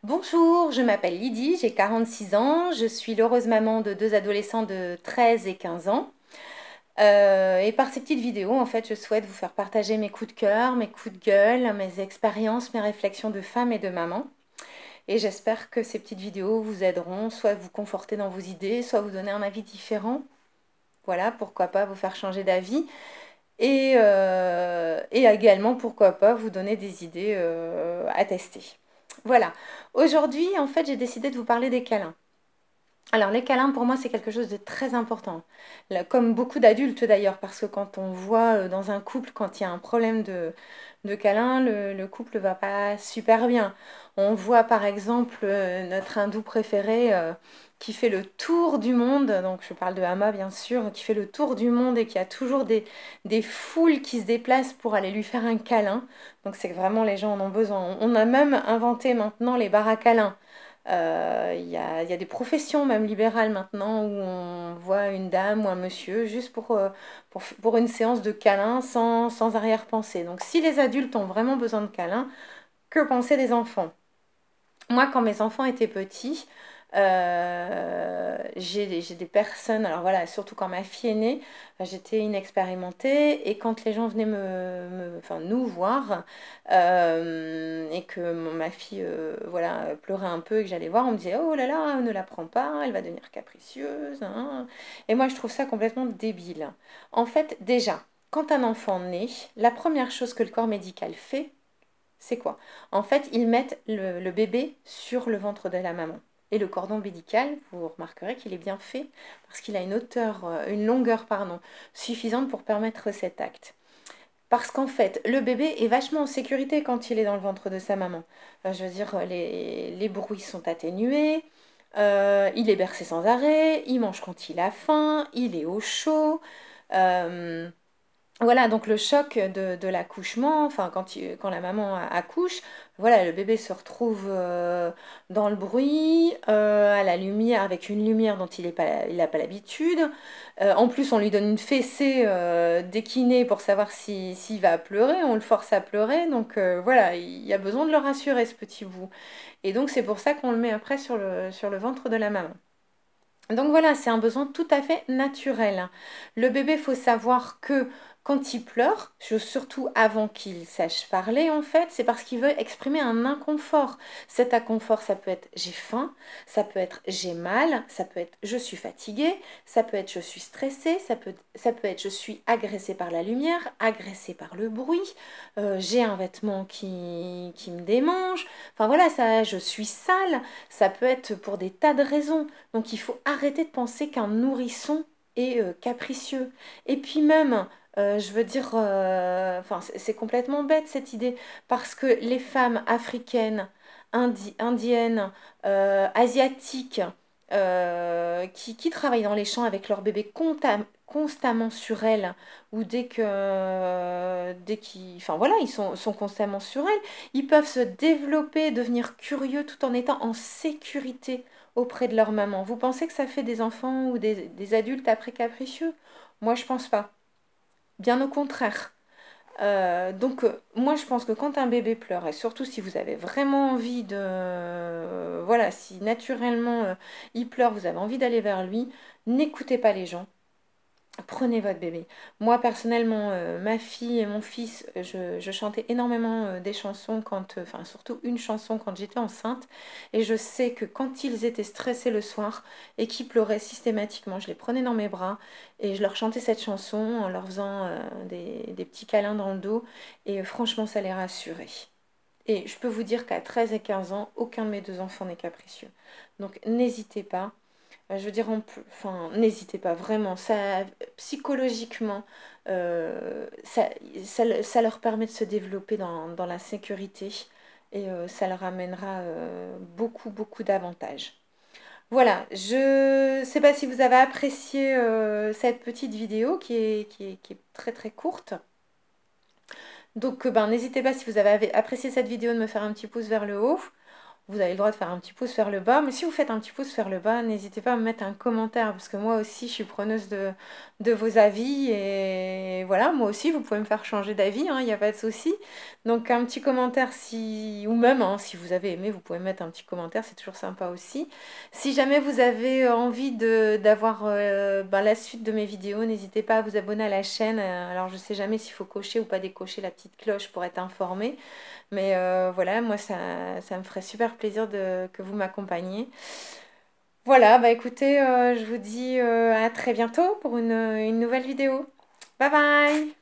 Bonjour, je m'appelle Lydie, j'ai 46 ans, je suis l'heureuse maman de deux adolescents de 13 et 15 ans. Et par ces petites vidéos, en fait, je souhaite vous faire partager mes coups de cœur, mes coups de gueule, mes expériences, mes réflexions de femme et de maman. Et j'espère que ces petites vidéos vous aideront, soit à vous conforter dans vos idées, soit à vous donner un avis différent. Voilà, pourquoi pas vous faire changer d'avis. Et également, pourquoi pas vous donner des idées à tester. Voilà. Aujourd'hui, en fait, j'ai décidé de vous parler des câlins. Alors, les câlins, pour moi, c'est quelque chose de très important. Là, comme beaucoup d'adultes d'ailleurs, parce que quand on voit dans un couple, quand il y a un problème de câlin, le couple va pas super bien. On voit par exemple notre hindou préféré qui fait le tour du monde, donc je parle de Hama bien sûr, qui fait le tour du monde et qui a toujours des foules qui se déplacent pour aller lui faire un câlin. Donc c'est que vraiment les gens en ont besoin. On a même inventé maintenant les bars à câlins. Il y a des professions même libérales maintenant où on voit une dame ou un monsieur juste pour une séance de câlin sans arrière-pensée. Donc si les adultes ont vraiment besoin de câlin, que penser des enfants? Moi, quand mes enfants étaient petits, j'ai des personnes, alors voilà, surtout quand ma fille est née, j'étais inexpérimentée et quand les gens venaient enfin, nous voir et que ma fille voilà, pleurait un peu et que j'allais voir, on me disait oh là là, ne la prends pas, elle va devenir capricieuse, hein. Et moi, je trouve ça complètement débile. En fait, déjà, quand un enfant naît, la première chose que le corps médical fait, c'est quoi? En fait, ils mettent le bébé sur le ventre de la maman. Et le cordon ombilical, vous remarquerez qu'il est bien fait parce qu'il a une hauteur, une longueur, pardon, suffisante pour permettre cet acte. Parce qu'en fait, le bébé est vachement en sécurité quand il est dans le ventre de sa maman. Je veux dire, les bruits sont atténués, il est bercé sans arrêt, il mange quand il a faim, il est au chaud. euh, voilà, donc le choc de l'accouchement, enfin quand la maman accouche, voilà, le bébé se retrouve dans le bruit, à la lumière, avec une lumière dont il n'a pas l'habitude. En plus, on lui donne une fessée dès qu'il naît pour savoir s'il va pleurer, on le force à pleurer, donc voilà, il y a besoin de le rassurer, ce petit bout. Et donc c'est pour ça qu'on le met après sur le ventre de la maman. Donc voilà, c'est un besoin tout à fait naturel. Le bébé, faut savoir que quand il pleure, surtout avant qu'il sache parler, en fait, c'est parce qu'il veut exprimer un inconfort. Cet inconfort, ça peut être j'ai faim, ça peut être j'ai mal, ça peut être je suis fatiguée, ça peut être je suis stressée, ça peut être je suis agressée par la lumière, agressée par le bruit, j'ai un vêtement qui me démange, enfin voilà, ça, je suis sale, ça peut être pour des tas de raisons. Donc il faut arrêter de penser qu'un nourrisson est capricieux. Et puis même, je veux dire, enfin c'est complètement bête cette idée, parce que les femmes africaines, indiennes, asiatiques, qui travaillent dans les champs avec leur bébé constamment sur elles, ou dès qu'ils, enfin voilà, sont constamment sur elles, ils peuvent se développer, devenir curieux tout en étant en sécurité auprès de leur maman. Vous pensez que ça fait des enfants ou des adultes après capricieux? Moi, je pense pas. Bien au contraire. Donc, moi, je pense que quand un bébé pleure, et surtout si vous avez vraiment envie voilà, si naturellement il pleure, vous avez envie d'aller vers lui, n'écoutez pas les gens. Prenez votre bébé. Moi, personnellement, ma fille et mon fils, je chantais énormément des chansons enfin surtout une chanson quand j'étais enceinte. Et je sais que quand ils étaient stressés le soir et qu'ils pleuraient systématiquement, je les prenais dans mes bras et je leur chantais cette chanson en leur faisant des petits câlins dans le dos. Et franchement, ça les rassurait. Et je peux vous dire qu'à 13 et 15 ans, aucun de mes deux enfants n'est capricieux. Donc n'hésitez pas. Je veux dire, enfin, n'hésitez pas, vraiment. Ça, psychologiquement, ça leur permet de se développer dans la sécurité et ça leur amènera beaucoup, beaucoup d'avantages. Voilà, je ne sais pas si vous avez apprécié cette petite vidéo qui est très très courte. Donc, ben, n'hésitez pas si vous avez apprécié cette vidéo de me faire un petit pouce vers le haut. vous avez le droit de faire un petit pouce vers le bas. Mais si vous faites un petit pouce vers le bas, n'hésitez pas à me mettre un commentaire parce que moi aussi, je suis preneuse de vos avis. Et voilà, moi aussi, vous pouvez me faire changer d'avis, hein, il n'y a pas de souci. Donc un petit commentaire si... ou même hein, si vous avez aimé, vous pouvez mettre un petit commentaire, c'est toujours sympa aussi. Si jamais vous avez envie d'avoir ben, la suite de mes vidéos, n'hésitez pas à vous abonner à la chaîne. Alors je sais jamais s'il faut cocher ou pas décocher la petite cloche pour être informé. Mais voilà, moi ça me ferait super plaisir que vous m'accompagniez. Voilà, bah écoutez, je vous dis à très bientôt pour une nouvelle vidéo. Bye bye!